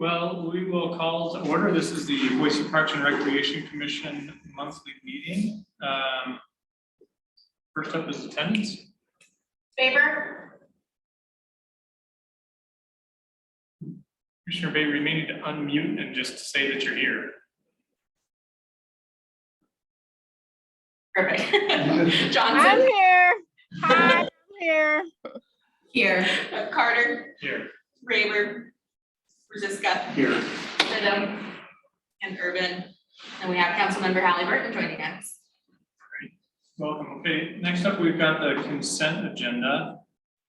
Well, we will call to order. This is the Boise Parks and Recreation Commission monthly meeting. First up is attendance. Favor? Commissioner Baber, you may need to unmute and just say that you're here. Perfect. Johnson? I'm here. Hi, I'm here. Here. Carter? Here. Raver? Rosiska? Here. Stidham? And Urban. And we have Councilmember Halliburton joining us. Welcome. Okay, next up we've got the consent agenda.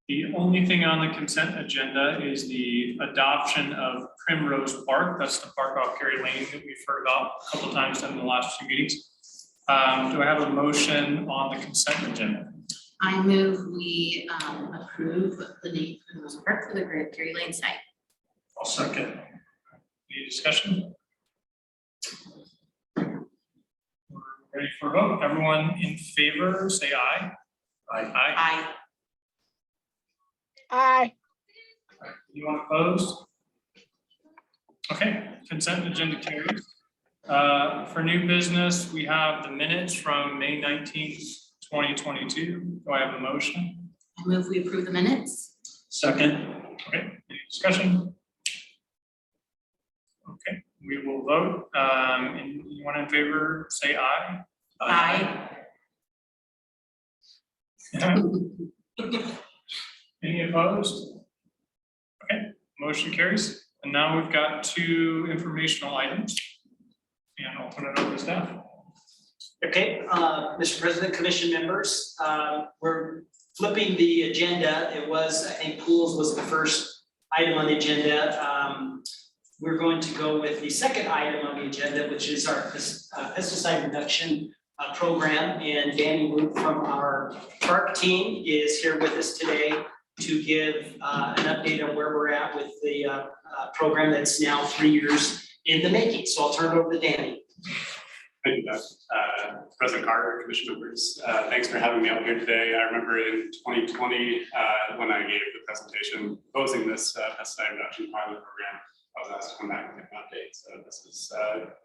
The only thing on the consent agenda is the adoption of Primrose Park. That's the park off Cary Lane that we've heard about a couple times in the last few meetings. Do I have a motion on the consent agenda? I move we approve the name Primrose Park for the Cary Lane site. I'll second. Any discussion? We're ready for a vote. Everyone in favor, say aye. Aye. Aye. Hi. Anyone opposed? Okay, consent agenda carries. For new business, we have the minutes from May 19th, 2022. Do I have a motion? I move we approve the minutes. Second. Okay, any discussion? Okay, we will vote. Anyone in favor, say aye. Aye. Any opposed? Okay, motion carries. And now we've got two informational items. And I'll turn it over to staff. Okay, Mr. President, Commission members, we're flipping the agenda. It was, I think, pools was the first item on the agenda. We're going to go with the second item on the agenda, which is our pesticide reduction program. And Danny Root from our park team is here with us today to give an update on where we're at with the program that's now 3 years in the making. So I'll turn it over to Danny. Thank you, President Carter, Commission members. Thanks for having me out here today. I remember in 2020, when I gave the presentation proposing this pesticide reduction pilot program, I was asked to come back with an update. So this is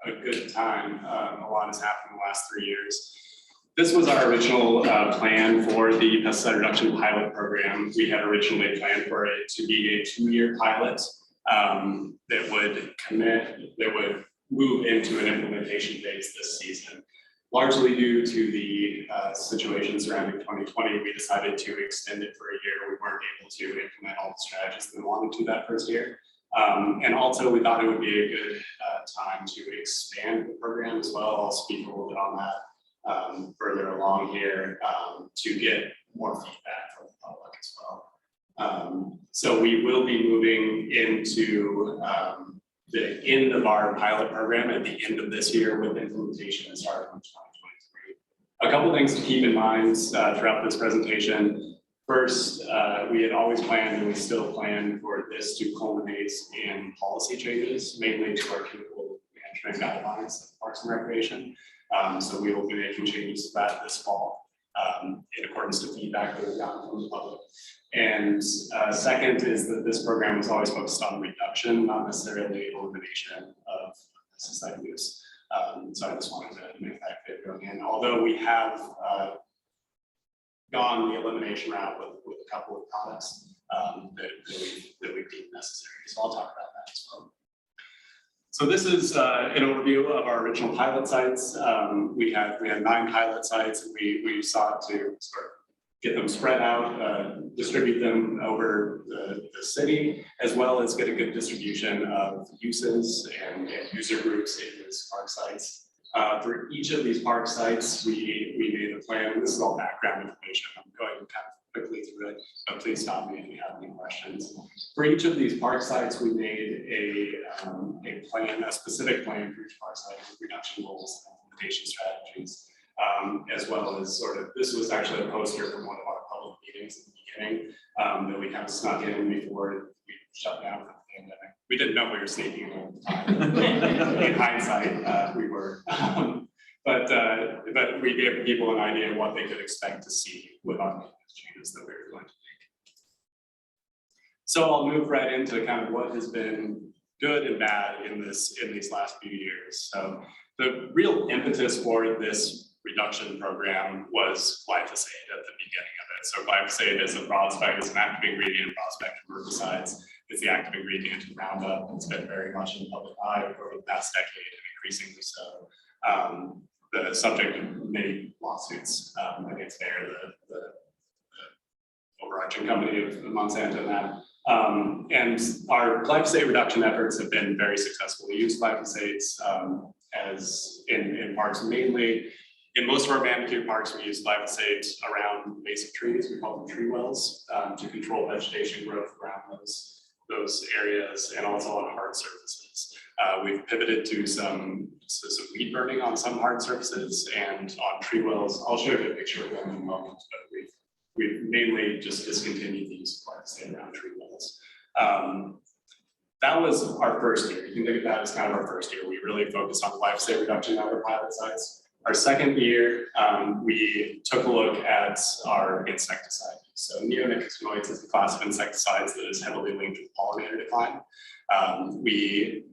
a good time. A lot has happened in the last 3 years. This was our original plan for the pesticide reduction pilot program. We had originally planned for it to be a 2-year pilot that would move into an implementation phase this season. Largely due to the situation surrounding 2020, we decided to extend it for a year. We weren't able to implement all the strategies that we wanted to that first year. And also we thought it would be a good time to expand the program as well. I'll speak a little bit on that further along here to get more feedback from the public as well. So we will be moving into the end of our pilot program at the end of this year with implementation starting in 2023. A couple things to keep in mind throughout this presentation. First, we had always planned and we still plan for this to culminate in policy changes, mainly to our chemical management guidelines of Parks and Recreation. So we will be making changes to that this fall in accordance to feedback that we've gotten from the public. And second is that this program was always focused on reduction, not necessarily elimination of pesticide use. So I just wanted to make that clear going in. Although we have gone the elimination route with a couple of products that we've deemed necessary. So I'll talk about that as well. So this is an overview of our original pilot sites. We had 9 pilot sites, and we sought to sort of get them spread out, distribute them over the city, as well as get a good distribution of uses and user groups in these park sites. For each of these park sites, we made a plan. This is all background information. I'm going kind of quickly through it, but please stop me if you have any questions. For each of these park sites, we made a plan, a specific plan for each park site with reduction goals and implementation strategies, as well as sort of, this was actually a poster from one of our public meetings at the beginning that we kind of snuck in before we shut down for the pandemic. We didn't know we were sneaking in at the time. In hindsight, we were. But we gave people an idea of what they could expect to see with our maintenance changes that we were going to make. So I'll move right into kind of what has been good and bad in these last few years. So the real impetus for this reduction program was glyphosate at the beginning of it. So glyphosate is is an active ingredient in broad-spectrum herbicides. It's the active ingredient in Roundup. It's been very much in the public eye over the past decade and increasingly so. The subject of many lawsuits against Bayer, the overarching company of Monsanto now. And our glyphosate reduction efforts have been very successful. We use glyphosates as in parks mainly. In most of our manicured parks, we use glyphosate around the base of trees. We call them tree wells to control vegetation growth around those areas and also on hard surfaces. We've pivoted to some weed burning on some hard surfaces and on tree wells. I'll show you a picture of them in a moment, but we've mainly just discontinued the use of glyphosate around tree wells. That was our first year. You can think of that as kind of our first year. We really focused on glyphosate reduction at our pilot sites. Our second year, we took a look at our insecticide. So neonicotinoids is the class of insecticides that is heavily linked with pollinator decline.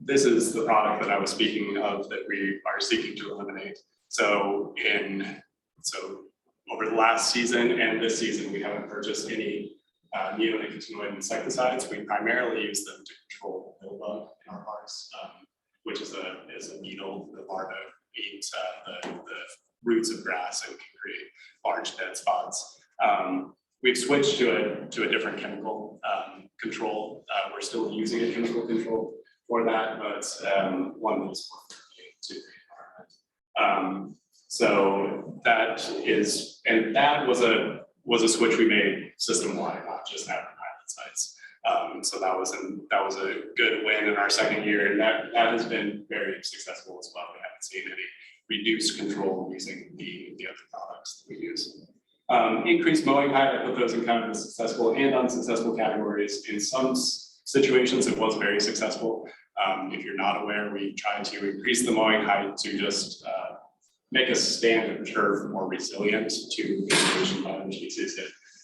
This is the product that I was speaking of that we are seeking to eliminate. So over the last season and this season, we haven't purchased any neonicotinoid insecticides. We primarily use them to control the mildew in our parks, which is a beetle. The larvae eat the roots of grass and can create large dead spots. We've switched to a different chemical control. We're still using a chemical control for that, but one that's more friendly to the environment. So that was a switch we made system-wide, not just at our pilot sites. So that was a good win in our second year, and that has been very successful as well. We haven't seen any reduced control using the other products that we use. Increased mowing height, I put those in kind of the successful and unsuccessful categories. In some situations, it was very successful. If you're not aware, we tried to increase the mowing height to just make a stand of turf more resilient to invasion by other species.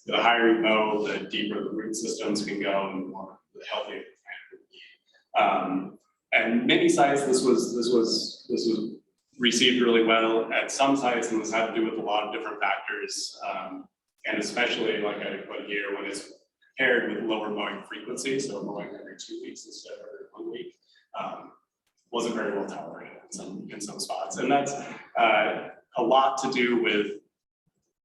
The higher you mow, the deeper the root systems can go and the more healthy the plant would be. And many sites, this was received really well. At some sites, and this had to do with a lot of different factors, and especially like I put here, when it's paired with lower mowing frequency, so mowing every 2 weeks instead of every 1 week, wasn't very well tolerated in some spots. And that's a lot to do with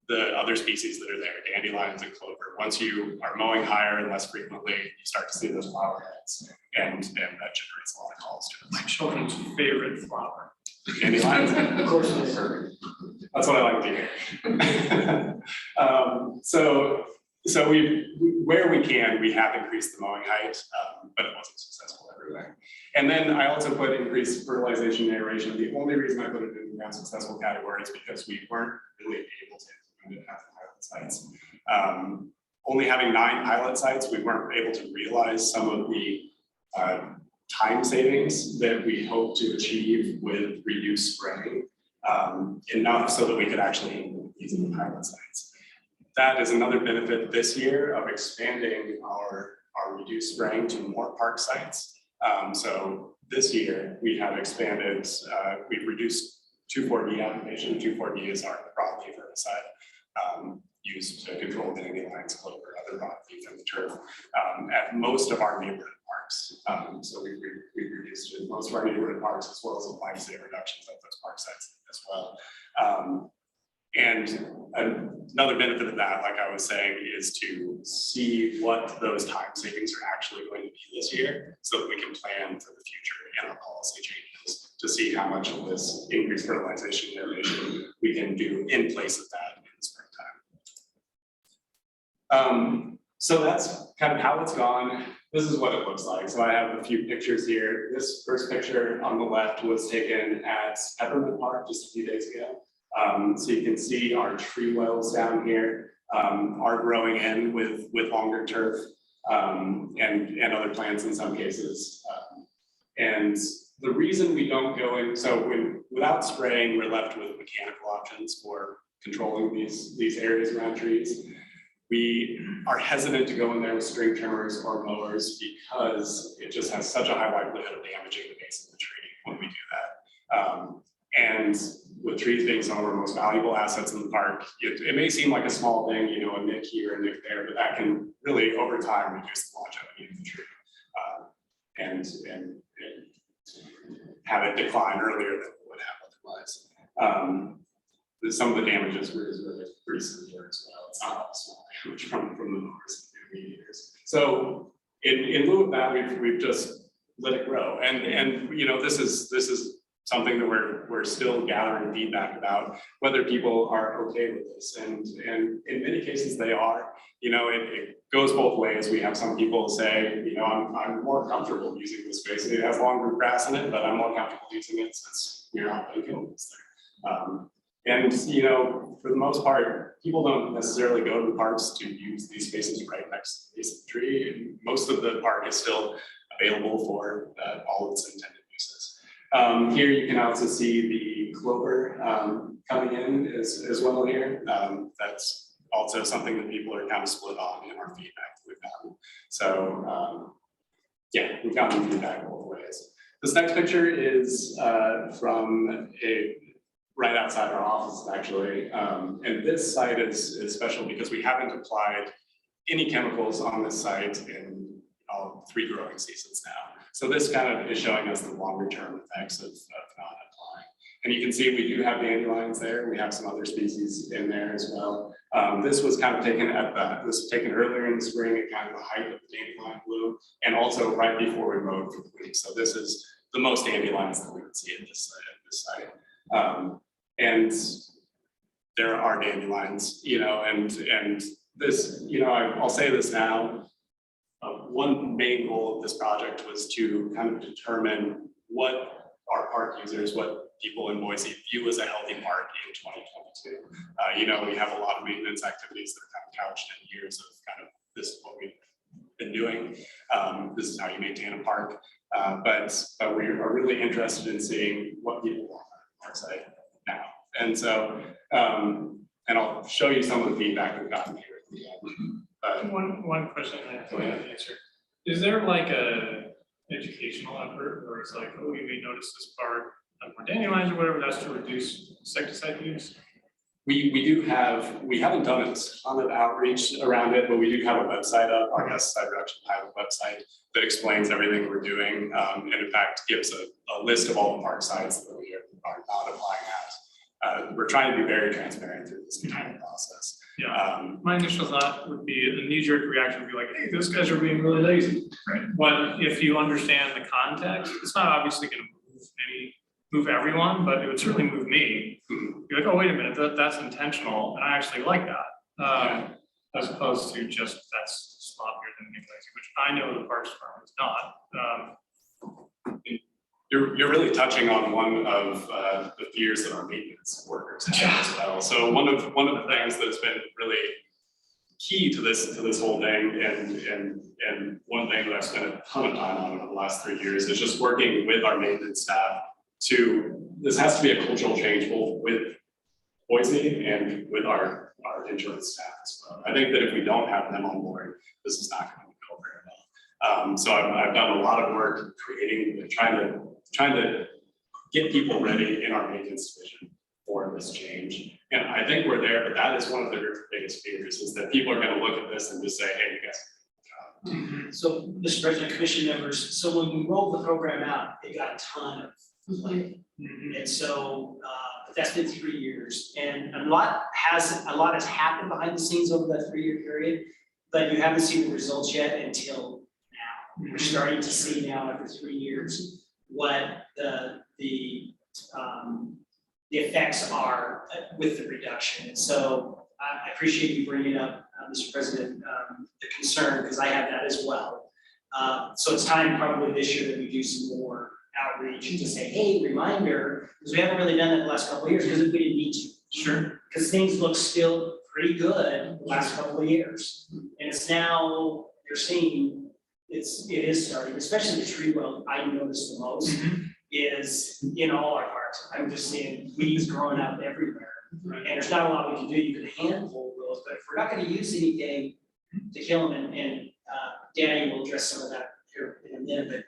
the other species that are there, dandelions and clover. Once you are mowing higher and less frequently, you start to see those flower heads, and that generates a lot of calls to it. My children's favorite flower. Dandelions, of course, that's what I like to hear. So where we can, we have increased the mowing height, but it wasn't successful everywhere. And then I also put increased fertilization and aeration. The only reason I put it in the unsuccessful category is because we weren't really able to implement it at the pilot sites. Only having 9 pilot sites, we weren't able to realize some of the time savings that we hope to achieve with reduced spraying, enough so that we could actually implement these in the pilot sites. That is another benefit this year of expanding our reduced spraying to more park sites. So this year we have expanded, we've reduced 2,4-D application. 2,4-D is our broadleaf herbicide used to control dandelions, clover, other broadleaf in the turf at most of our neighborhood parks. So we've reduced it in most of our neighborhood parks, as well as the glyphosate reductions at those park sites as well. And another benefit of that, like I was saying, is to see what those time savings are actually going to be this year, so that we can plan for the future in our policy changes to see how much of this increased fertilization and aeration we can do in place of that in the springtime. So that's kind of how it's gone. This is what it looks like. So I have a few pictures here. This first picture on the left was taken at Peppermint Park just a few days ago. So you can see our tree wells down here are growing in with longer turf and other plants in some cases. And the reason we don't go in, so without spraying, we're left with mechanical options for controlling these areas around trees. we are hesitant to go in there with string trimmers or mowers because it just has such a high likelihood of damaging the base of the tree when we do that. And with trees being some of our most valuable assets in the park, it may seem like a small thing, you know, a nick here, a nick there, but that can really, over time, reduce the longevity of the tree. And have it decline earlier than it would have otherwise. Some of the damages were really pretty severe as well. It's not all small damage from the mowers and weed eaters. So in lieu of that, we've just let it grow. And you know, this is something that we're still gathering feedback about whether people are okay with this. And in many cases they are. You know, it goes both ways. We have some people say, you know, I'm more comfortable using this space. It has longer grass in it, but I'm more comfortable using it since we're not going to kill this thing. And you know, for the most part, people don't necessarily go to the parks to use these spaces right next to the base of the tree. And most of the park is still available for all of its intended uses. Here you can also see the clover coming in as well here. That's also something that people are kind of split on in our feedback that we've gotten. So yeah, we've gotten feedback both ways. This next picture is from right outside our office, actually. And this site is special because we haven't applied any chemicals on this site in all 3 growing seasons now. So this kind of is showing us the longer term effects of not applying. And you can see we do have dandelions there. We have some other species in there as well. This was kind of taken this was taken earlier in the spring at kind of the height of the dandelion bloom, and also right before we mowed for the week. So this is the most dandelions that we would see at this site. And there are dandelions, you know, and this, you know, I'll say this now. One main goal of this project was to kind of determine what our park users, what people in Boise view as a healthy park in 2022. You know, we have a lot of maintenance activities that are kind of couched in years of kind of this is what we've been doing. This is how you maintain a park. But we are really interested in seeing what people want on our site now. And so, and I'll show you some of the feedback we've gotten here. One question I have to answer. Is there like a educational effort where it's like, oh, you may notice this part of more dandelions or whatever, that's to reduce insecticide use? We haven't done a ton of outreach around it, but we do have a website up, our pesticide reduction pilot website, that explains everything we're doing. And in fact, gives a list of all the park sites that we are not applying at. We're trying to be very transparent through this entire process. Yeah, my initial thought would be a knee-jerk reaction would be like, hey, those guys are being really lazy. Right. But if you understand the context, it's not obviously going to move everyone, but it would certainly move me. You're like, oh, wait a minute, that's intentional, and I actually like that, as opposed to just that's sloppier than being lazy, which I know the Parks Department is not. You're really touching on one of the fears that our maintenance workers have as well. So one of the things that has been really key to this whole thing, and one thing that I've spent a ton of time on over the last 3 years is just working with our maintenance staff this has to be a cultural change both with Boise and with our insurance staff as well. I think that if we don't have them on board, this is not going to go very well. So I've done a lot of work trying to get people ready in our maintenance division for this change. And I think we're there, but that is one of their biggest fears, is that people are going to look at this and just say, hey, you guys. So, Mr. President, Commission members, so when we rolled the program out, it got a ton of play. And so that's been 3 years, and a lot has happened behind the scenes over that 3-year period, but you haven't seen the results yet until now. We're starting to see now after 3 years what the effects are with the reduction. And so I appreciate you bringing up, Mr. President, the concern, because I have that as well. So it's time probably this year that we do some more outreach to say, hey, reminder, because we haven't really done that the last couple of years because we didn't need to. Sure. Because things look still pretty good the last couple of years. And it's now, you're seeing, it is starting, especially the tree growth I notice the most is in all our parks. I'm just seeing weeds growing up everywhere. And there's not a lot we can do. You can handhold those, but if we're not gonna use anything to kill them, and Danny will address some of that here in a minute, but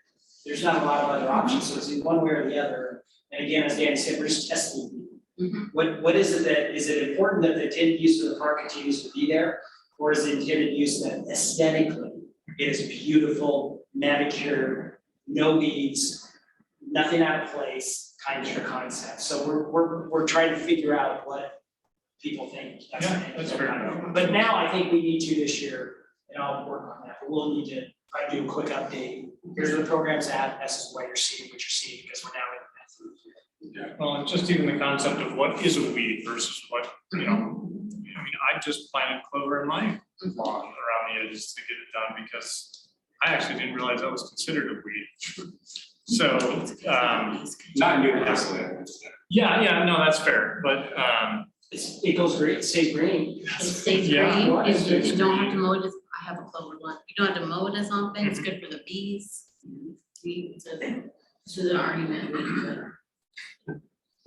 there's not a lot of other options, so it's in one way or the other. And again, as Danny said, we're just testing. What is it that, is it important that the intended use of the park continues to be there? Or is the intended use that aesthetically it is beautiful, manicured, no weeds, nothing out of place kind of concept? So we're trying to figure out what people think. That's fair. But now I think we need to this year, and I'll work on that, but we'll need to try to do a quick update. Here's where the program's at, this is what you're seeing, because we're now in that. Well, and just even the concept of what is a weed versus what, you know, I mean, I just planted clover in my lawn around the edges to get it done because I actually didn't realize that was considered a weed. So, Not universally. yeah, no, that's fair, but, It goes great, it stays green. It stays Yeah. green, you don't have to mow it, I have a clover one, you don't have to mow it as often, it's good for the bees. So the argument would be good.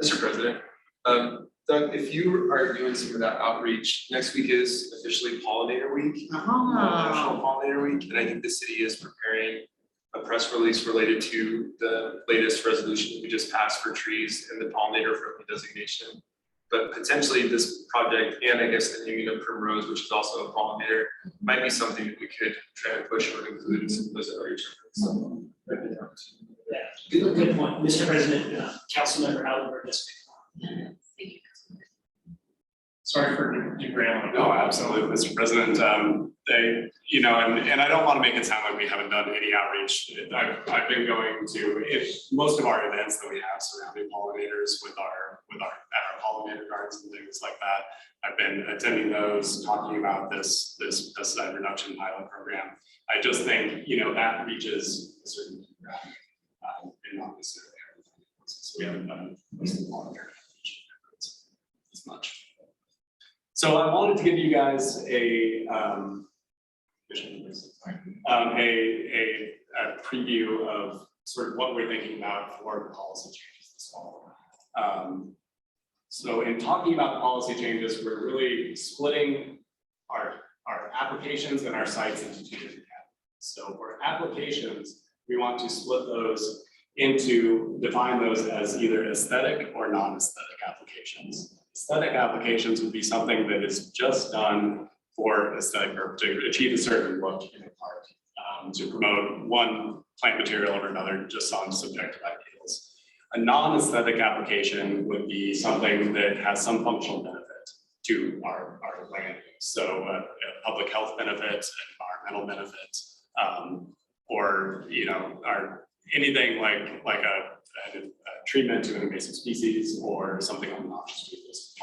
Mr. President, Doug, if you are doing some of that outreach, next week is officially pollinator week, National Pollinator Week, and I think the city is preparing a press release related to the latest resolution we just passed for trees and the pollinator-friendly designation. But potentially this project, and I guess the naming of primrose, which is also a pollinator, might be something that we could try to push or include in some of those outreach efforts. So, Yeah, good point, Mr. President, Councilmember Halliburton, yes. Thank you. sorry for derailing. No, absolutely, Mr. President. They, you know, and I don't want to make it sound like we haven't done any outreach. I've been going to most of our events that we have surrounding pollinators with our at our pollinator gardens and things like that. I've been attending those, talking about this pesticide reduction pilot program. I just think, you know, that reaches a certain demographic, and not necessarily everything. So we haven't done most of the pollinator as much. So I wanted to give you guys a preview of sort of what we're thinking about for the policy changes this fall. So in talking about policy changes, we're really splitting our applications and our sites into two different categories. So for applications, we want to split those into, define those as either aesthetic or non-aesthetic applications. Aesthetic applications would be something that is just done for aesthetic or to achieve a certain look in a park, to promote one plant material over another just on subjective ideals. A non-aesthetic application would be something that has some functional benefit to our land use. So a public health benefit, environmental benefit, or, you know, anything like a treatment to an invasive species or something on the noxious weed list,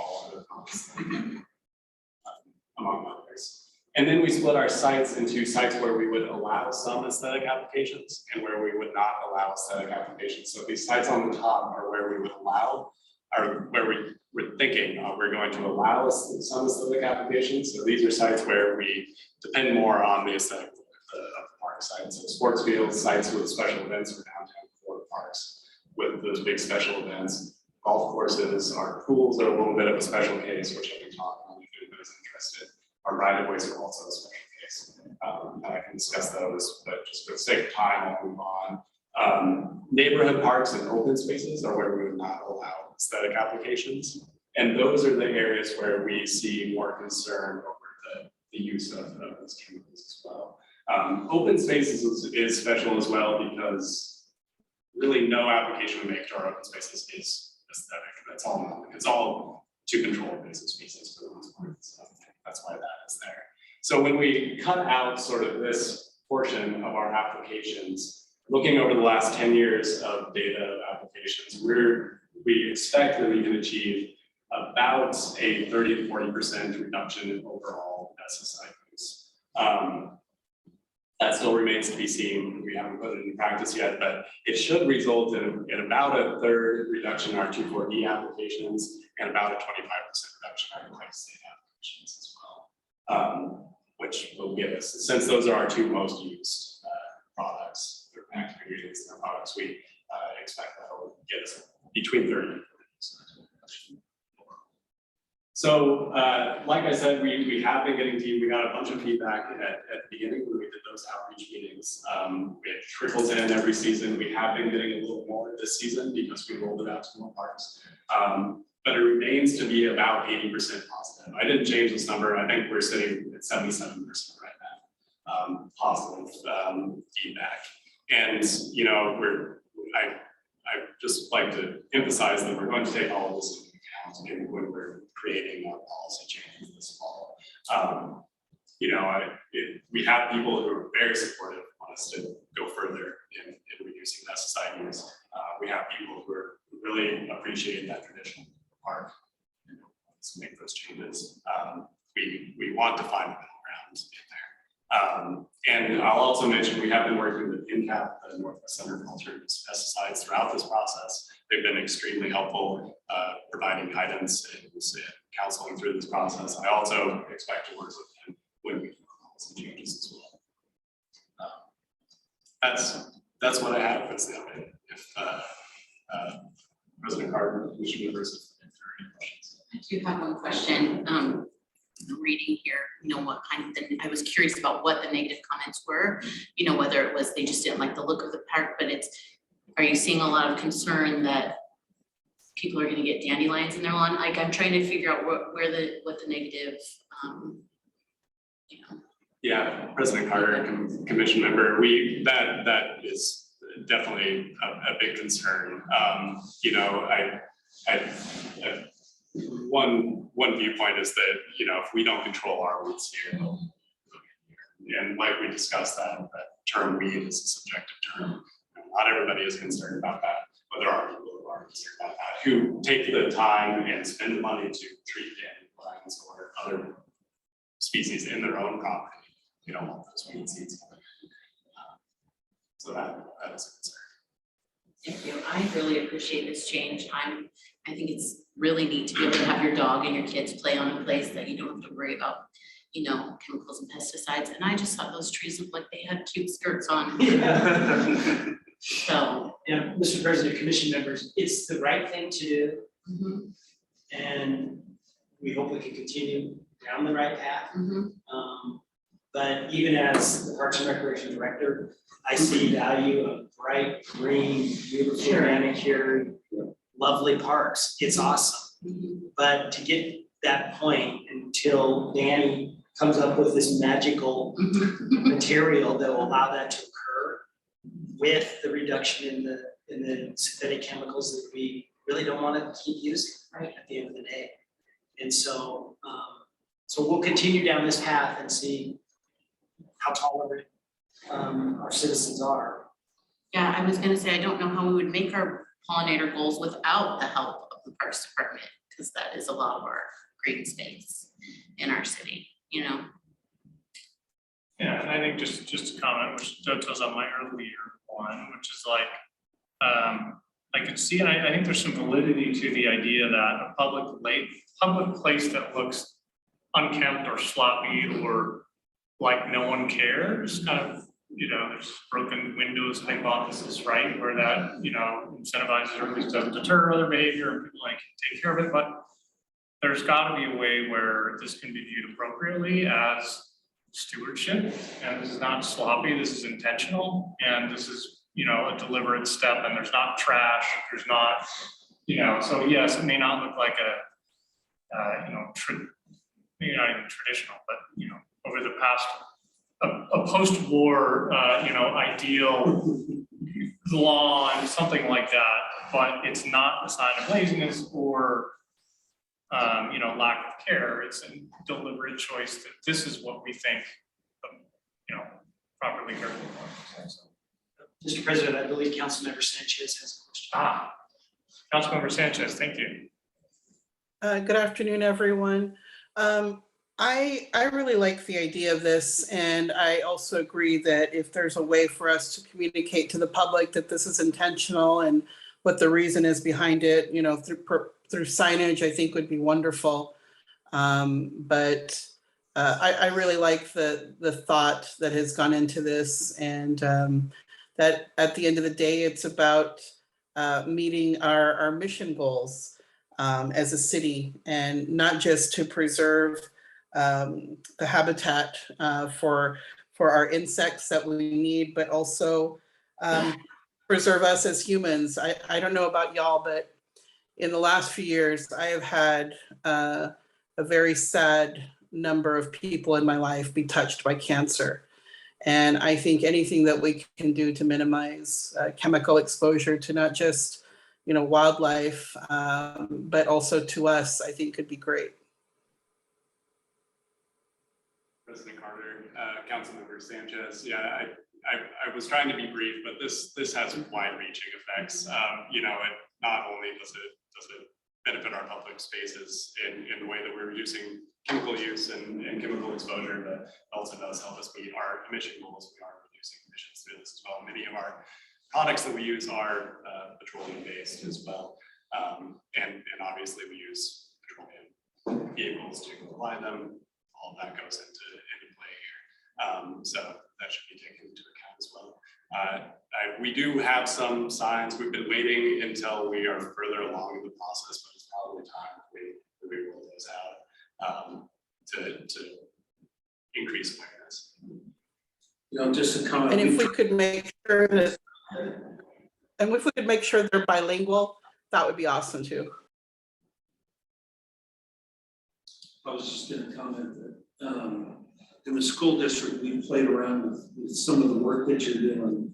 among others. And then we split our sites into sites where we would allow some aesthetic applications and where we would not allow aesthetic applications. So these sites on the top are where we would allow, or where we're thinking we're going to allow some aesthetic applications. So these are sites where we depend more on the aesthetic of the park site. So sports fields, sites with special events for downtown Florida parks with those big special events. Golf courses, our pools are a little bit of a special case, which I can talk on if anybody's interested. Our right-of-ways are also a special case. And I can discuss those, but just for the sake of time, I'll move on. Neighborhood parks and open spaces are where we would not allow aesthetic applications. And those are the areas where we see more concern over the use of those chemicals as well. Open spaces is special as well because really no application we make to our open spaces is aesthetic. It's all to control invasive species for the most part. So that's why that is there. So when we cut out sort of this portion of our applications, looking over the last 10 years of data of applications, we expect that we can achieve about a 30 to 40% reduction in overall pesticide use. That still remains to be seen. We haven't put it into practice yet, but it should result in about a third reduction in our 2,4-D applications and about a 25% reduction in our glyphosate applications as well, which will give us, since those are our two most used products, or active ingredients in our products, we expect that will get us between 30 and 40%. So, like I said, we have been getting we got a bunch of feedback at the beginning when we did those outreach meetings. It trickles in every season. We have been getting a little more this season because we rolled it out to more parks. But it remains to be about 80% positive. I didn't change this number. I think we're sitting at 77% right now, positive feedback. And, you know, I just like to emphasize that we're going to take all of this into account when we're creating our policy changes this fall. You know, we have people who are very supportive, want us to go further in reducing pesticide use. We have people who are really appreciate that traditional park. Let's make those changes. We want to find a middle ground in there. And I'll also mention we have been working with INCAP, the Northwest Center for Alternative Pesticides, throughout this process. They've been extremely helpful, providing guidance and counseling through this process. I also expect to work with them when we do policy changes as well. That's what I have. That's the update. If President Carter, Commissioner members, if there are any questions. I do have one question. Reading here, you know, what kind of, I was curious about what the negative comments were, you know, whether it was they just didn't like the look of the park, but are you seeing a lot of concern that people are going to get dandelions in their lawn? Like, I'm trying to figure out what the negative, you know. Yeah, President Carter, Commission member, that is definitely a big concern. You know, one viewpoint is that, you know, if we don't control our weeds here, and like we discussed, that term weed is a subjective term. Not everybody is concerned about that, but there are people who are concerned about that, who take the time and spend the money to treat dandelions or other species in their own property. You don't want those weed seeds. So that is a concern. Thank you. I really appreciate this change. I think it's really neat to be able to have your dog and your kids play on a place that you don't have to worry about, you know, chemicals and pesticides. And I just thought those trees looked like they had cute skirts on. Yeah. So. Yeah, Mr. President, Commission members, it's the right thing to do. Mhm, And we hope we can continue down the right path. mhm. But even as the Parks and Recreation Director, I see value of bright, green, beautiful, Sure. manicured, lovely parks. It's awesome. Mhm. But to get that point until Danny comes up with this magical material that will allow that to occur with the reduction in the synthetic chemicals that we really don't want to keep using, right, at the end of the day. And so, so we'll continue down this path and see how tolerant our citizens are. Yeah, I was gonna say, I don't know how we would make our pollinator goals without the help of the Parks Department, because that is a lot of our green space in our city, you know? Yeah, and I think just to comment, which dovetails on my earlier one, which is like, I could see, and I think there's some validity to the idea that a public place that looks unkempt or sloppy or like no one cares, kind of, you know, there's broken windows hypothesis, right? Where that, you know, incentivizes or at least doesn't deter other behavior and people like take care of it, but there's got to be a way where this can be viewed appropriately as stewardship, and this is not sloppy, this is intentional, and this is, you know, a deliberate step, and there's not trash, there's not, you know, so yes, it may not look like a, you know, maybe not even traditional, but, you know, over the past, a post-war, you know, ideal lawn, something like that, but it's not a sign of laziness or, you know, lack of care. It's a deliberate choice that this is what we think, you know, properly cared for. Mr. President, I believe Councilmember Sanchez has a question. Councilmember Sanchez, thank you. Good afternoon, everyone. I really like the idea of this, and I also agree that if there's a way for us to communicate to the public that this is intentional and what the reason is behind it, you know, through signage, I think would be wonderful. But I really like the thought that has gone into this, and that at the end of the day, it's about meeting our mission goals. as a city, and not just to preserve the habitat for our insects that we need, but also preserve us as humans. I don't know about y'all, but in the last few years, I have had a very sad number of people in my life be touched by cancer. And I think anything that we can do to minimize chemical exposure to not just, wildlife, but also to us, I think could be great. President Carter, Councilmember Sanchez, yeah, I was trying to be brief, but this has wide-reaching effects. It not only does it benefit our public spaces in the way that we're reducing chemical use and chemical exposure, but also does help us meet our emission goals. We are reducing emissions through this as well. Many of our products that we use are petroleum-based as well, and obviously we use petroleum vehicles to apply them. All of that goes into play here. So that should be taken into account as well. We do have some signs. We've been waiting until we are further along in the process, but it's probably time that we roll those out to increase awareness. Just a comment. And if we could make sure they're bilingual, that would be awesome too. I was just going to comment that in the school district, we played around with some of the work that you're doing.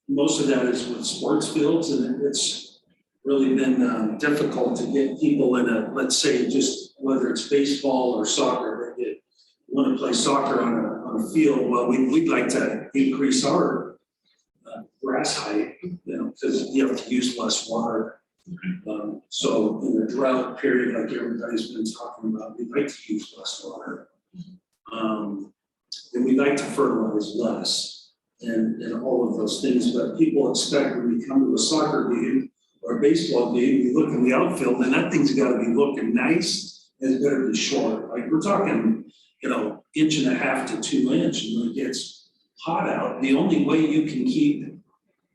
Most of that is with sports fields, and it's really been difficult to get people in let's say, just whether it's baseball or soccer, they want to play soccer on a field. Well, we'd like to increase our grass height, because you have to use less water. So in the drought period, like everybody's been talking about, we'd like to use less water. And we'd like to fertilize less and all of those things, but people expect when we come to a soccer game or a baseball game, you look in the outfield and that thing's gotta be looking nice and it's better be short. Like we're talking, 1.5 inches to 2 inches, and when it gets hot out, the only way you can keep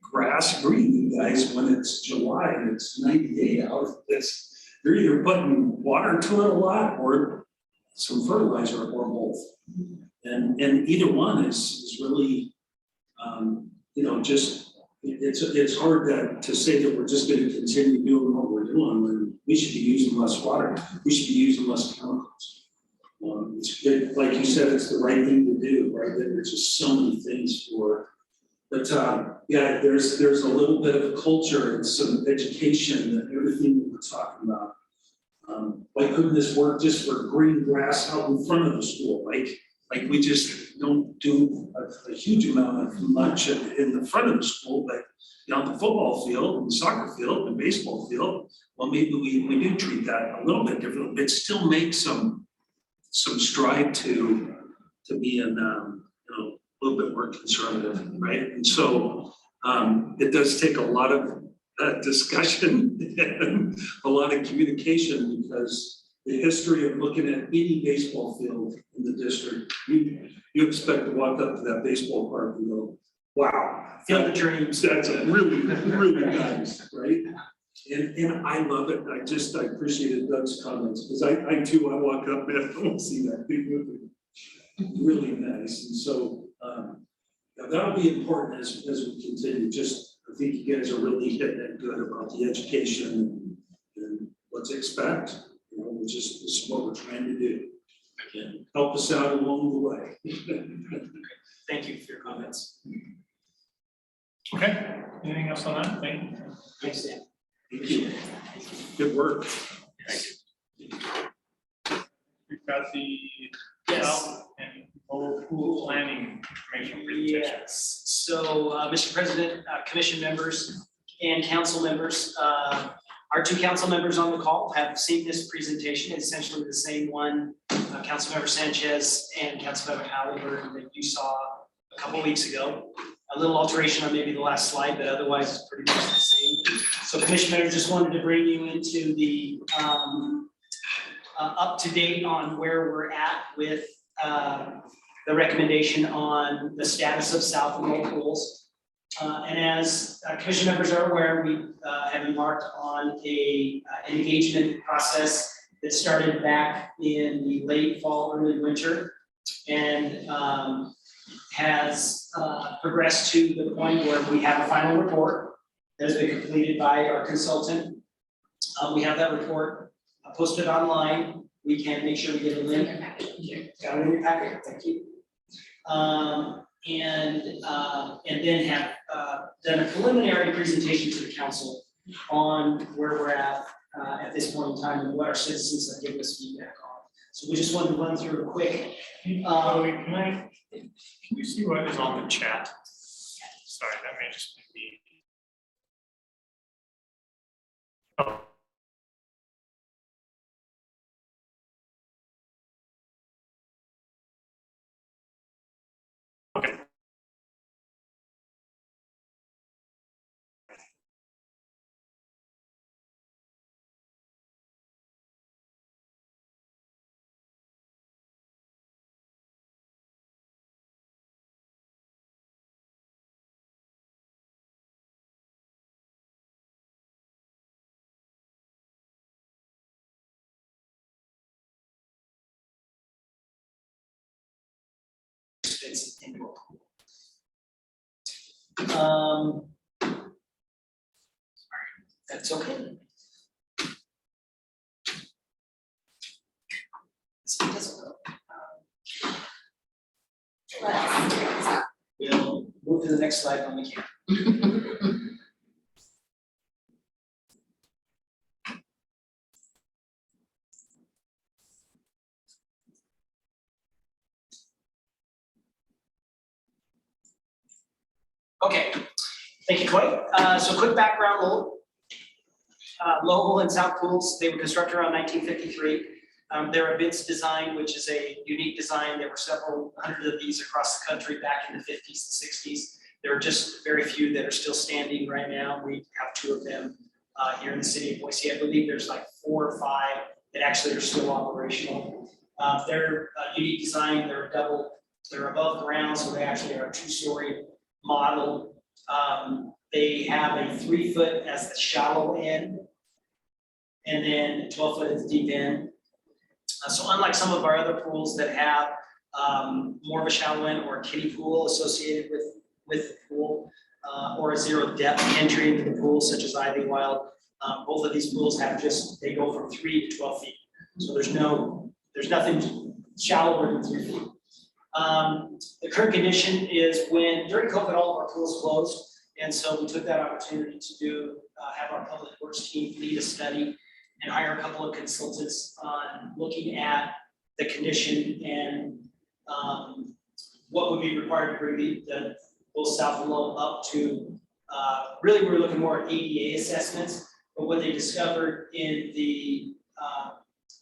grass green, you guys, when it's July and it's 98 out, you're either putting water to it a lot or some fertilizer or both. And either one is really, it's hard to say that we're just going to continue doing what we're doing when we should be using less water. We should be using less chemicals. Like you said, it's the right thing to do, right? There's just so many things for. But yeah, there's a little bit of a culture and some education that everything that we're talking about. Why couldn't this work just for green grass out in front of the school? Like we just don't do a huge amount of much in the front of the school, but on the football field and the soccer field and the baseball field, well, maybe we do treat that a little bit differently, but still make some stride to being a little bit more conservative, right? And so it does take a lot of discussion and a lot of communication, because the history of looking at any baseball field in the district, you expect to walk up to that baseball park and go, wow, Field of Dreams. that's really, really nice, right? And I love it. I appreciated Doug's comments, because I too, I walk up and I don't see that big movie. Really nice. And so that'll be important as we continue. I think you guys are really hitting it good about the education and what to expect. This is what we're trying to do. And help us out along the way. Thank you for your comments. Okay, anything else on that? Thank you. Thanks, Dan. Thank you. Good work. We've got the Yes. health and pool planning information presentation. Yes, so, Mr. President, commission members and council members, our two council members on the call have seen this presentation, essentially the same one, Councilmember Sanchez and Councilmember Halliburton that you saw a couple weeks ago. A little alteration on maybe the last slide, but otherwise it's pretty much the same. So commission members, just wanted to bring you into the up to date on where we're at with the recommendation on the status of South and North pools. And as commission members are aware, we have embarked on an engagement process that started back in the late fall, early winter, and has progressed to the point where we have a final report that has been completed by our consultant. We have that report posted online. We can make sure we get a link. Got it in your packet, thank you. And then have done a preliminary presentation to the council on where we're at this point in time and what our citizens have given us feedback on. So we just wanted to run through a quick. Can you see what is on the chat? Sorry, that may just be me. Oh. Okay. It's indoor. That's okay. We'll move to the next slide when we can. Okay, thank you, Coy. So quick background, Lowell and South Pools, they were constructed around 1953. They're a Vince design, which is a unique design. There were several hundred of these across the country back in the 50s and 60s. There are just very few that are still standing right now. We have 2 of them here in the city of Boise. I believe there's like 4 or 5 that actually are still operational. They're a unique design. They're above ground, so they actually are a 2-story model. They have a 3-foot as the shallow end, and then 12-foot at the deep end. So unlike some of our other pools that have more of a shallow end or a kiddie pool associated with the pool, or a 0 depth entry into the pool, such as Ivy Wild, both of these pools they go from 3 to 12 feet. So there's nothing shallower than 3 feet. The current condition is during COVID, all of our pools closed. And so we took that opportunity to have our public works team lead a study and hire a couple of consultants on looking at the condition and what would be required to bring the both South and Low up to, really we're looking more at ADA assessments, but what they discovered in the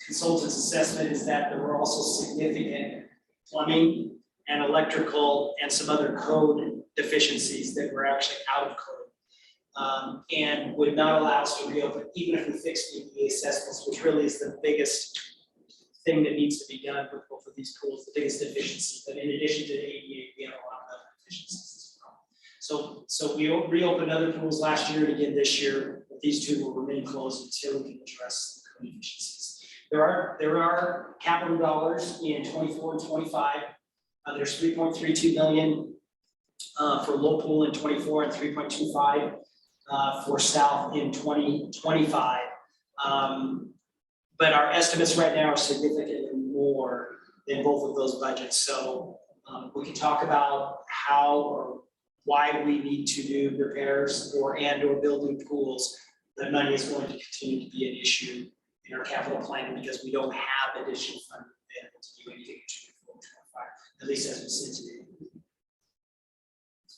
consultant's assessment is that there were also significant plumbing and electrical and some other code deficiencies that were actually out of code, and would not allow us to reopen even if we fixed the ADA assessments, which really is the biggest thing that needs to be done with both of these pools, the biggest deficiency. But in addition to the ADA, we have a lot of other deficiencies as well. So we reopened other pools last year and again this year, but these 2 will remain closed until we can address the code deficiencies. There are capital dollars in 24 and 25. There's 3.32 million for Low Pool in 24 and 3.25 for South in 2025. But our estimates right now are significantly more than both of those budgets. So we can talk about how or why we need to do repairs or build new pools. The money is going to continue to be an issue in our capital planning because we don't have additional funding available to do anything in 2025, at least as we sit today.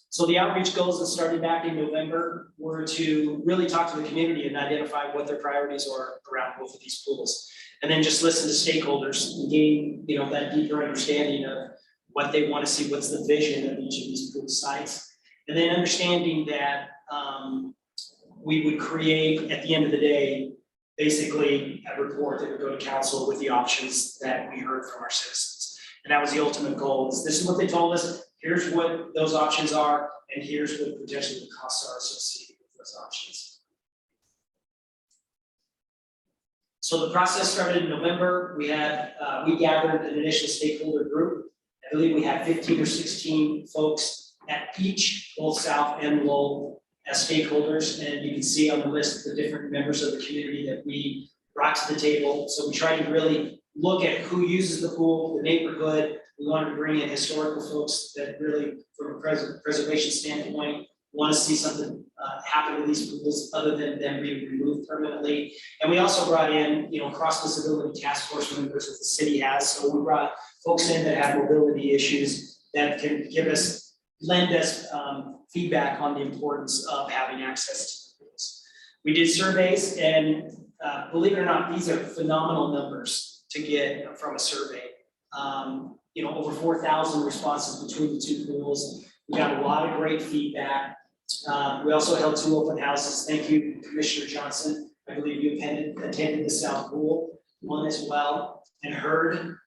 So the outreach goals that started back in November were to really talk to the community and identify what their priorities are around both of these pools. And then just listen to stakeholders and gain, that deeper understanding of what they want to see, what's the vision of each of these pool sites. And then understanding that we would create, at the end of the day, basically a report that would go to council with the options that we heard from our citizens. And that was the ultimate goal. This is what they told us. here's what those options are, and here's what potentially the costs are associated with those options. So the process started in November. We gathered an initial stakeholder group. I believe we had 15 or 16 folks at each, both South and Lowell, as stakeholders. And you can see on the list the different members of the community that we brought to the table. So we tried to really look at who uses the pool, the neighborhood. We wanted to bring in historical folks that really, from a preservation standpoint, want to see something happen to these pools other than them being removed permanently. And we also brought in, cross disability task force members that the city has. So we brought folks in that have mobility issues that can lend us feedback on the importance of having access to the pools. We did surveys, and believe it or not, these are phenomenal numbers to get from a survey. Over 4,000 responses between the two pools. We got a lot of great feedback. We also held 2 open houses. Thank you, Commissioner Johnson. I believe you attended the South Pool one as well, and heard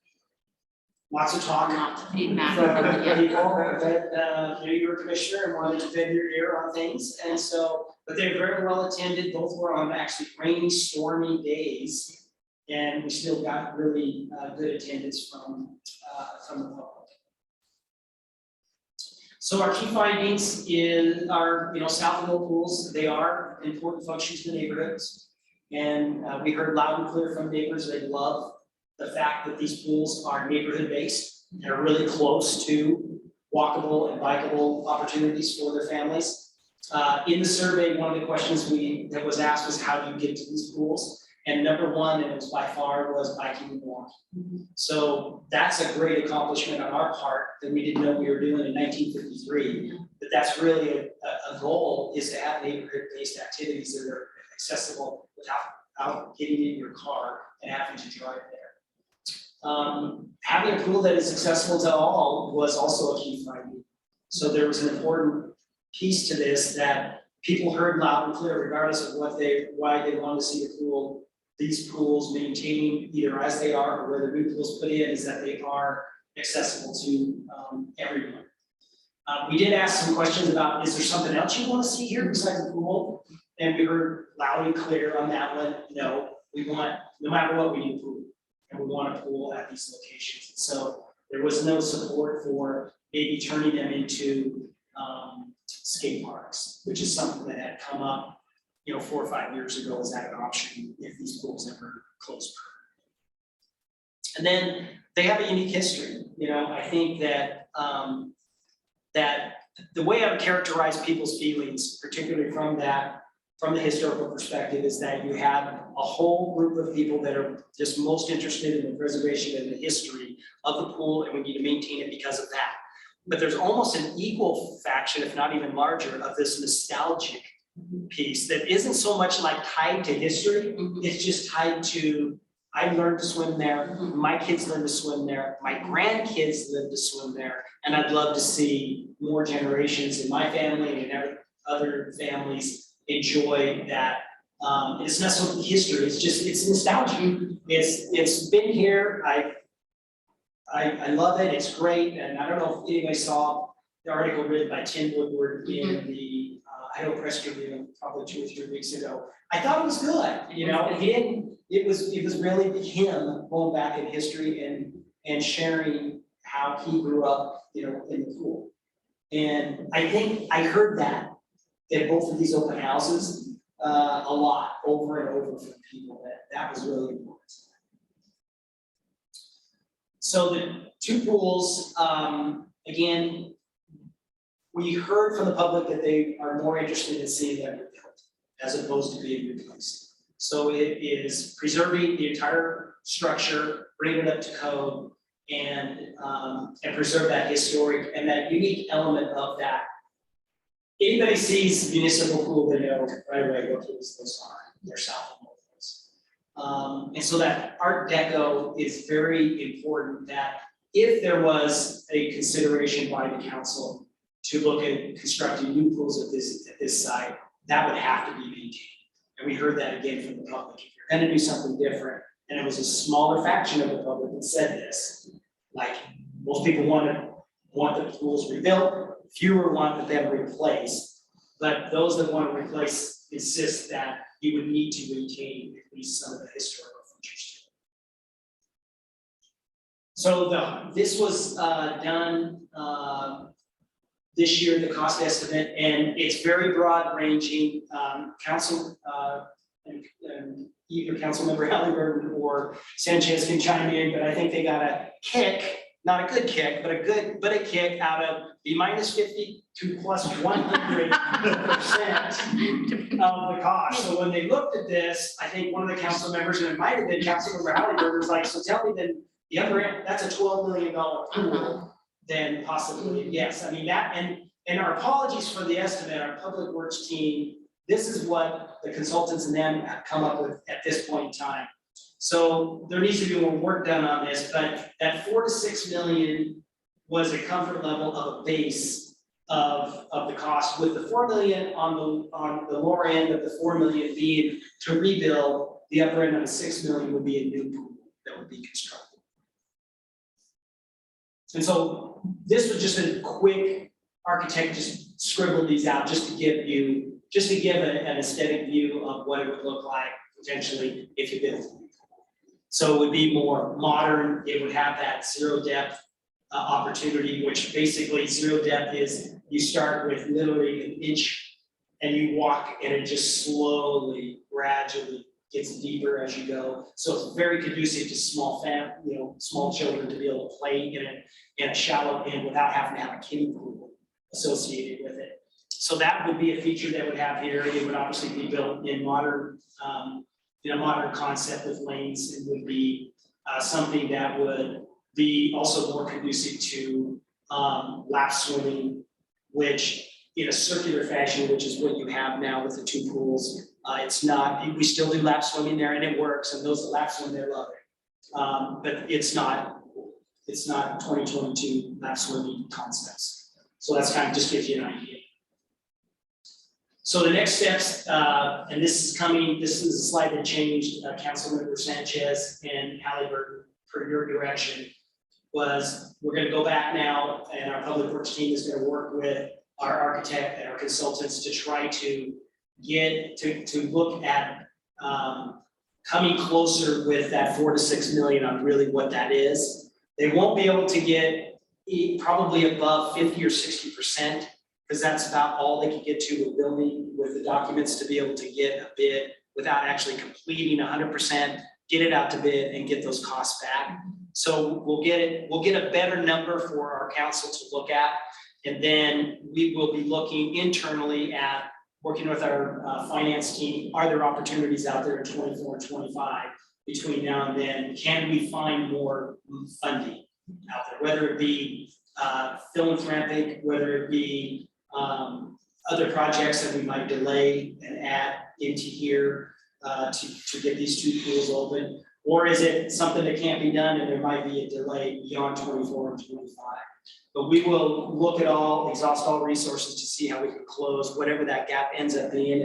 lots of talk. Lots of feedback. From Yeah. people that you're a commissioner and wanted to bend your ear on things. And so, but they're very well attended. Both were on actually rainy, stormy days. And we still got really good attendance from the public. So our key findings are South Lowell pools. They are important functions in the neighborhoods. And we heard loud and clear from neighbors. They love the fact that these pools are neighborhood based. They're really close to walkable and bikeable opportunities for their families. In the survey, one of the questions that was asked was, how do you get to these pools? And number one, and it was by far, was biking and walking. So that's a great accomplishment on our part that we didn't know we were doing in 1953. But that's really a goal, is to have neighborhood-based activities that are accessible without getting in your car and having to drive there. Having a pool that is accessible to all was also a key finding. So there was an important piece to this that people heard loud and clear, regardless of why they wanted to see the pool. These pools maintained either as they are or where the new pools put in, is that they are accessible to everyone. We did ask some questions about, is there something else you want to see here besides the pool? And we heard loud and clear on that one. No, we want, no matter what, we need a pool. And we want a pool at these locations. So there was no support for maybe turning them into skate parks, which is something that had come up 4 or 5 years ago as that an option if these pools ever closed. And then they have a unique history. I think that that the way I would characterize people's feelings, particularly from the historical perspective, is that you have a whole group of people that are just most interested in the preservation and the history of the pool, and we need to maintain it because of that. But there's almost an equal faction, if not even larger, of this nostalgic piece that isn't so much like tied to history. It's just tied to, I learned to swim there, my kids learned to swim there, my grandkids learned to swim there, and I'd love to see more generations in my family and other families enjoy that. It's not so history, it's nostalgia. It's been here. I love it, it's great. And I don't know if anybody saw the article written by Tim Woodward in the Idaho Press Tribune probably 2 or 3 weeks ago. I thought it was good, it was really him going back in history and sharing how he grew up, in the pool. And I think I heard that at both of these open houses a lot, over and over from people, that was really important. So the 2 pools, again, we heard from the public that they are more interested in seeing them rebuilt as opposed to being replaced. So it is preserving the entire structure, bringing it up to code, and preserve that historic and that unique element of that. Anybody sees municipal pool, they know right away what pools those are. They're South of those. And so that Art Deco is very important, that if there was a consideration by the council to look at constructing new pools at this site, that would have to be maintained. And we heard that again from the public. If you're gonna do something different, and it was a smaller faction of the public that said this, like most people want to want the pools rebuilt, fewer want them replaced. But those that want to replace insist that you would need to retain at least some of the historical features. So this was done this year, the cost estimate, and it's very broad ranging. Council and either Councilmember Halliburton or Sanchez can chime in, but I think they got a kick, not a good kick, but a kick out of the -50 to plus 100% of the cost. So when they looked at this, I think one of the council members, and it might have been Councilmember Halliburton, was like, so tell me then, the other end, that's a $12 million pool, then possibly, yes. I mean, that, and our apologies for the estimate, our public works team, this is what the consultants and them have come up with at this point in time. So there needs to be more work done on this, but that 4 to 6 million was a comfort level of a base of the cost, with the 4 million on the lower end of the 4 million being to rebuild, the upper end of the 6 million would be a new pool that would be constructed. And so this was just a quick architect just scribbled these out just to give an aesthetic view of what it would look like potentially if you built it. So it would be more modern. It would have that zero depth opportunity, which basically zero depth is you start with literally an inch and you walk and it just slowly, gradually gets deeper as you go. So it's very conducive to small children to be able to play in a shallow end without having to have a kiddie pool associated with it. So that would be a feature that would have here. It would obviously be built in modern, modern concept with lanes. It would be something that would be also more conducive to lap swimming, which in a circular fashion, which is what you have now with the two pools. It's not, we still do lap swimming there and it works, and those that lap swim there love it. But it's not 2022 lap swimming concepts. So that's kind of just gives you an idea. So the next steps, and this is a slide that changed Councilmember Sanchez and Halliburton per your direction, was we're gonna go back now and our public works team is gonna work with our architect and our consultants to try to get to look at coming closer with that 4 to 6 million on really what that is. They won't be able to get probably above 50 or 60%, because that's about all they can get to with building with the documents to be able to get a bid without actually completing 100%, get it out to bid and get those costs back. So we'll get a better number for our council to look at. And then we will be looking internally at working with our finance team. Are there opportunities out there in 24 and 25 between now and then? Can we find more funding out there, whether it be philanthropic, whether it be other projects that we might delay and add into here to get these two pools open? Or is it something that can't be done and there might be a delay beyond 24 and 25? But we will look at exhaust all resources to see how we can close whatever that gap ends up being.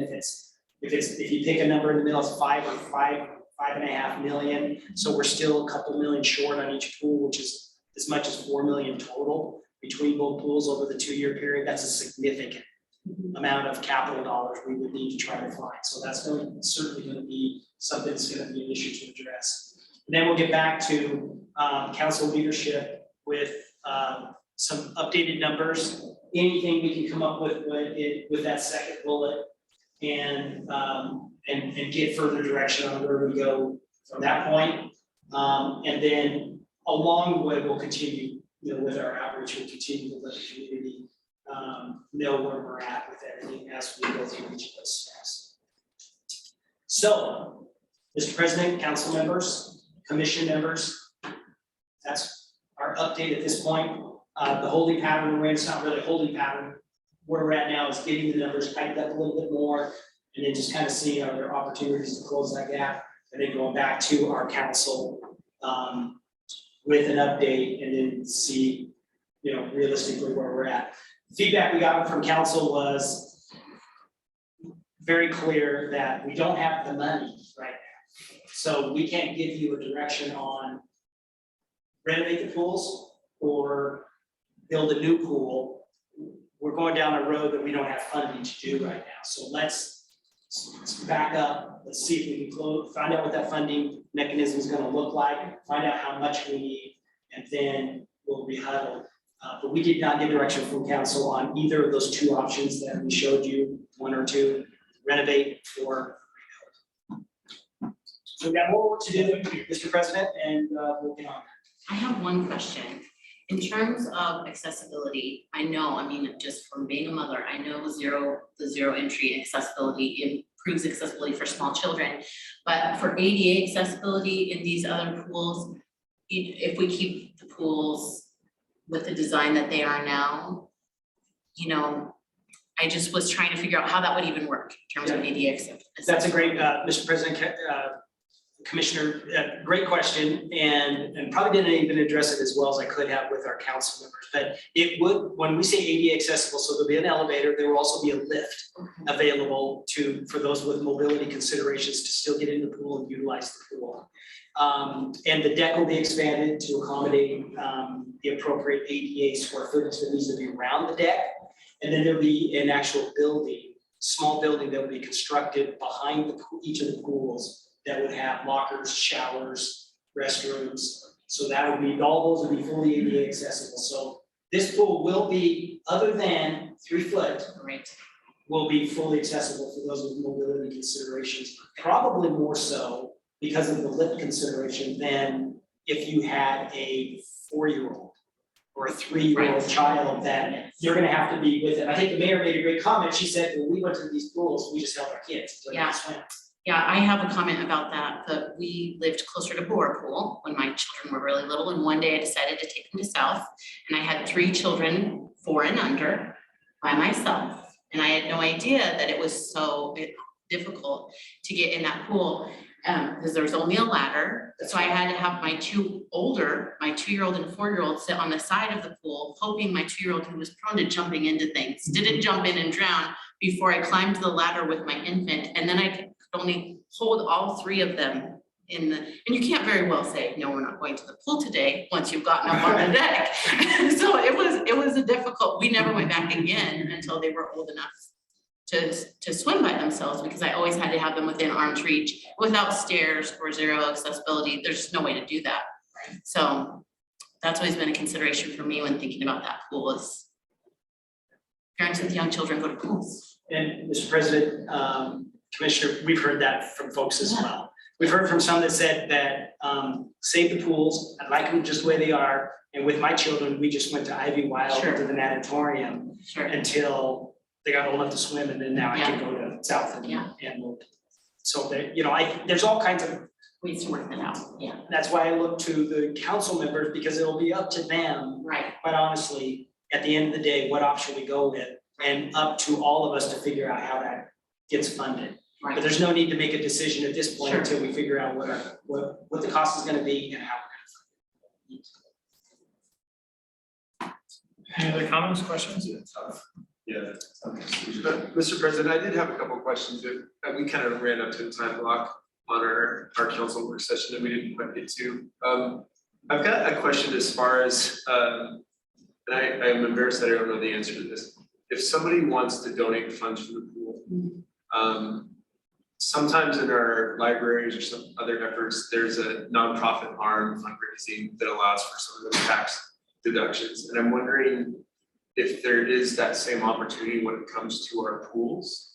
If you pick a number in the middle, it's 5 or 5.5 million. So we're still a couple million short on each pool, which is as much as 4 million total between both pools over the 2-year period. That's a significant amount of capital dollars we would need to try to find. So that's certainly going to be something that's going to be an issue to address. And then we'll get back to council leadership with some updated numbers, anything we can come up with that second bullet, and get further direction on where we go from that point. And then along the way, we'll continue, with our outreach, we'll continue to let the community know where we're at with everything as we go through each of those steps. So, Mr. President, council members, commission members, that's our update at this point. The holding pattern we're in, it's not really a holding pattern. Where we're at now is getting the numbers tightened up a little bit more, and then just kind of seeing are there opportunities to close that gap, and then going back to our council with an update, and then see, realistically where we're at. Feedback we got from council was very clear that we don't have the money right now. So we can't give you a direction on renovate the pools or build a new pool, we're going down a road that we don't have funding to do right now. So let's back up, let's see if we can find out what that funding mechanism is gonna look like, find out how much we need, and then we'll rehuddle. But we did not get direction from council on either of those two options that we showed you, one or two, renovate or rebuild. So we've got more work to do, Mr. President, and we'll get on. I have one question. In terms of accessibility, I know, I mean, just from being a mother, I know the zero entry accessibility improves accessibility for small children. But for ADA accessibility in these other pools, if we keep the pools with the design that they are now, you know, I just was trying to figure out how that would even work in terms of ADA accessibility. That's a great, Mr. President, Commissioner, great question, and probably didn't even address it as well as I could have with our council members. But it would, when we say ADA accessible, so there'll be an elevator, there will also be a lift available for those with mobility considerations to still get in the pool and utilize the pool. And the deck will be expanded to accommodate the appropriate ADA square footage that needs to be around the deck. And then there'll be an actual building, small building that will be constructed behind each of the pools that would have lockers, showers, restrooms. So that would be, all those would be fully ADA accessible. So this pool will be, other than 3 foot, Right. will be fully accessible for those with mobility considerations. Probably more so because of the lift consideration than if you had a 4-year-old or a 3-year-old Right. child that you're gonna have to be with it. I think the mayor made a great comment. She said, when we went to these pools, we just held our kids. So they could swim. Yeah, I have a comment about that, but we lived closer to Bora Pool when my children were really little, and one day I decided to take them to South, and I had 3 children, 4 and under, by myself, and I had no idea that it was so difficult to get in that pool, because there was only a ladder, so I had to have my 2 older, my 2-year-old and 4-year-old sit on the side of the pool, hoping my 2-year-old, who was prone to jumping into things, didn't jump in and drown before I climbed the ladder with my infant, and then I could only hold all 3 of them in the, and you can't very well say, no, we're not going to the pool today, once you've gotten up on the deck. So it was a difficult, we never went back again until they were old enough to swim by themselves, because I always had to have them within arm's reach. Without stairs or zero accessibility, there's just no way to do that. So that's always been a consideration for me when thinking about that pool, is parents with young children go to pools. And Mr. President, Commissioner, we've heard that from folks as well. We've heard from some that said that save the pools, I like them just the way they are. And with my children, we just went to Ivy Wild, Sure. to the natatorium Sure. until they got old enough to swim, and then now I can go to South and look. So that, you know, there's all kinds of Ways to work that out, yeah. that's why I look to the council members, because it'll be up to them, Right. quite honestly, at the end of the day, what option we go with, and up to all of us to figure out how that gets funded. But Right. there's no need to make a decision at this point Sure. until we figure out what the cost is gonna be and how we're gonna fund it. Any other comments, questions? Yeah. Mr. President, I did have a couple of questions that we kind of ran up to the time block on our council work session that we didn't quite get to. I've got a question as far as, and I'm embarrassed that I don't know the answer to this. If somebody wants to donate funds for the pool, sometimes in our libraries or some other efforts, there's a nonprofit arm fundraising that allows for some of those tax deductions. And I'm wondering if there is that same opportunity when it comes to our pools.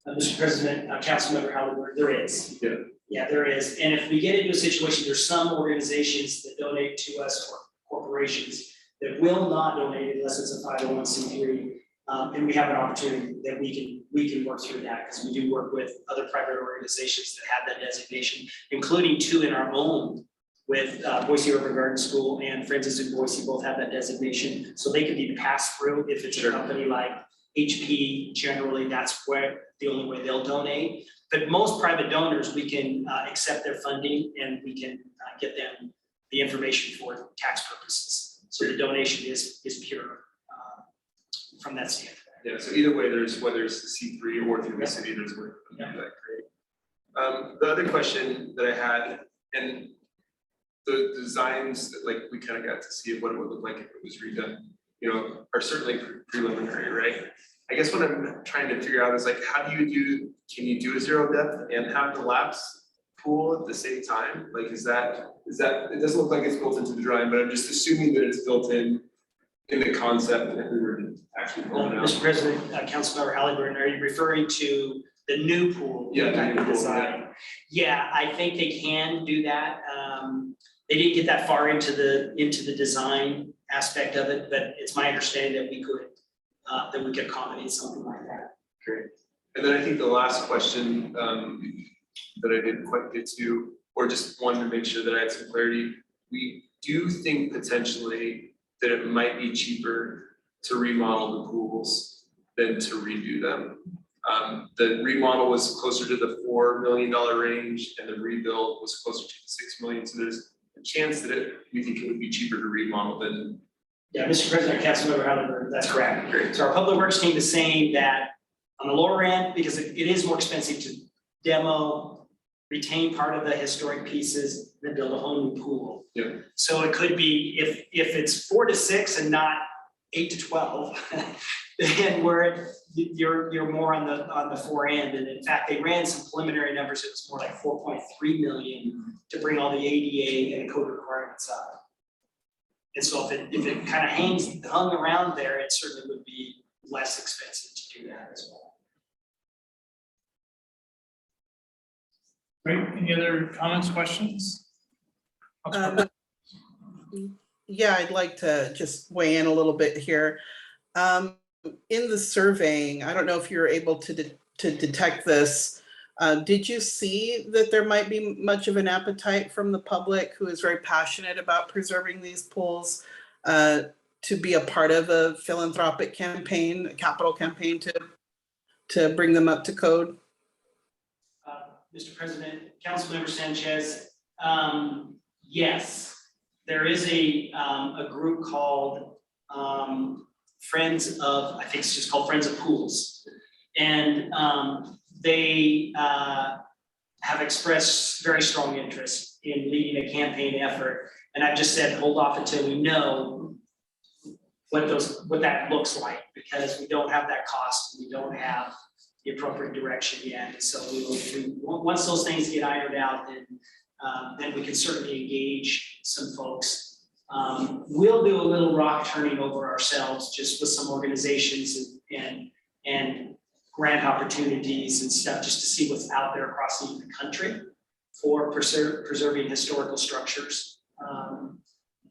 Mr. President, Councilmember Howard, there is. Yeah. Yeah, there is. And if we get into a situation, there's some organizations that donate to us, or corporations that will not donate unless it's a 501c3. And we have an opportunity that we can work through that, because we do work with other private organizations that have that designation, including 2 in our own, with Boise Urban Garden School and Friends in Boise, both have that designation. So they could be passed through if it's a company like HP. Generally, that's where the only way they'll donate. But most private donors, we can accept their funding, and we can get them the information for tax purposes. So the donation is pure from that standpoint. Yeah, so either way, there's, whether it's the C3 or through the city, there's a way to do that. Great. The other question that I had, and the designs that, like, we kind of got to see what it would look like if it was redone. are certainly preliminary, right? I guess what I'm trying to figure out is like, can you do a zero depth and have the lapse pool at the same time? Like, is that, it doesn't look like it's built into the drawing, but I'm just assuming that it's built in the concept if we were to actually pull it out. Mr. President, Councilmember Halliburton, are you referring to the new pool? Yeah, the type new of pool, design? Yeah, I think they can do that. They didn't get that far into the design aspect of it, but it's my understanding that we could accommodate something like that. Great. And then I think the last question that I didn't quite get to, or just wanted to make sure that I had some clarity. We do think potentially that it might be cheaper to remodel the pools than to redo them. The remodel was closer to the $4 million range and the rebuild was closer to the $6 million. So there's a chance that we think it would be cheaper to remodel than. Yeah, Mr. President, Councilmember Halliburton, that's correct. Great. So our public works team is saying that on the lower end, because it is more expensive to demo, retain part of the historic pieces, then build a whole new pool. Yeah. So it could be, if it's 4 to 6 and not 8 to 12, then you're more on the 4 end. And in fact, they ran some preliminary numbers. It was more like 4.3 million to bring all the ADA and code requirements up. And so if it kind of hung around there, it certainly would be less expensive to do that as well. Great, any other comments, questions? Yeah, I'd like to just weigh in a little bit here. In the surveying, I don't know if you're able to detect this. Did you see that there might be much of an appetite from the public who is very passionate about preserving these pools to be a part of a philanthropic campaign, a capital campaign to bring them up to code? Mr. President, Councilmember Sanchez, yes, there is a group called Friends of, I think it's just called Friends of Pools. And they have expressed very strong interest in leading a campaign effort. And I've just said, hold off until we know what that looks like, because we don't have that cost. We don't have the appropriate direction yet. So once those things get ironed out, then we can certainly engage some folks. We'll do a little rock turning over ourselves just with some organizations and grant opportunities and stuff, just to see what's out there across the country for preserving historical structures, and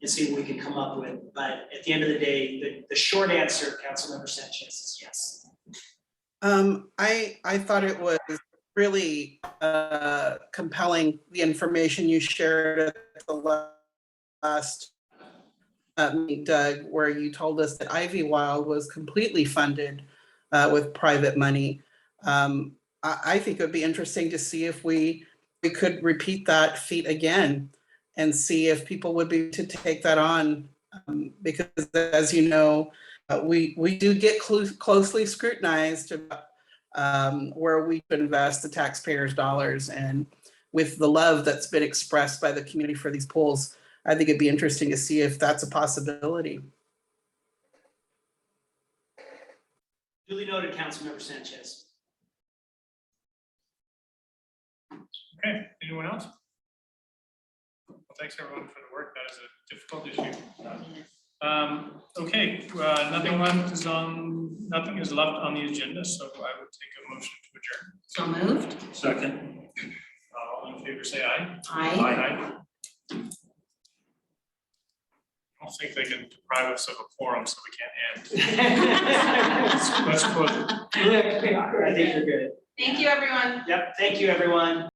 see what we can come up with. But at the end of the day, the short answer, Councilmember Sanchez, is yes. I thought it was really compelling, the information you shared at the last meeting, Doug, where you told us that Ivy Wild was completely funded with private money. I think it would be interesting to see if we could repeat that feat again and see if people would be to take that on, because as you know, we do get closely scrutinized about where we invest the taxpayers' dollars, and with the love that's been expressed by the community for these pools, I think it'd be interesting to see if that's a possibility. Duly noted, Councilmember Sanchez. Okay, anyone else? Well, thanks everyone for the work. That is a difficult issue. Okay, nothing is left on the agenda, so I would take a motion to adjourn. So moved. Second. All in favor, say aye. Aye. I don't think they can deprive us of a quorum, so we can't end. Let's close it. I think you're good. Thank you, everyone. Yep, thank you, everyone.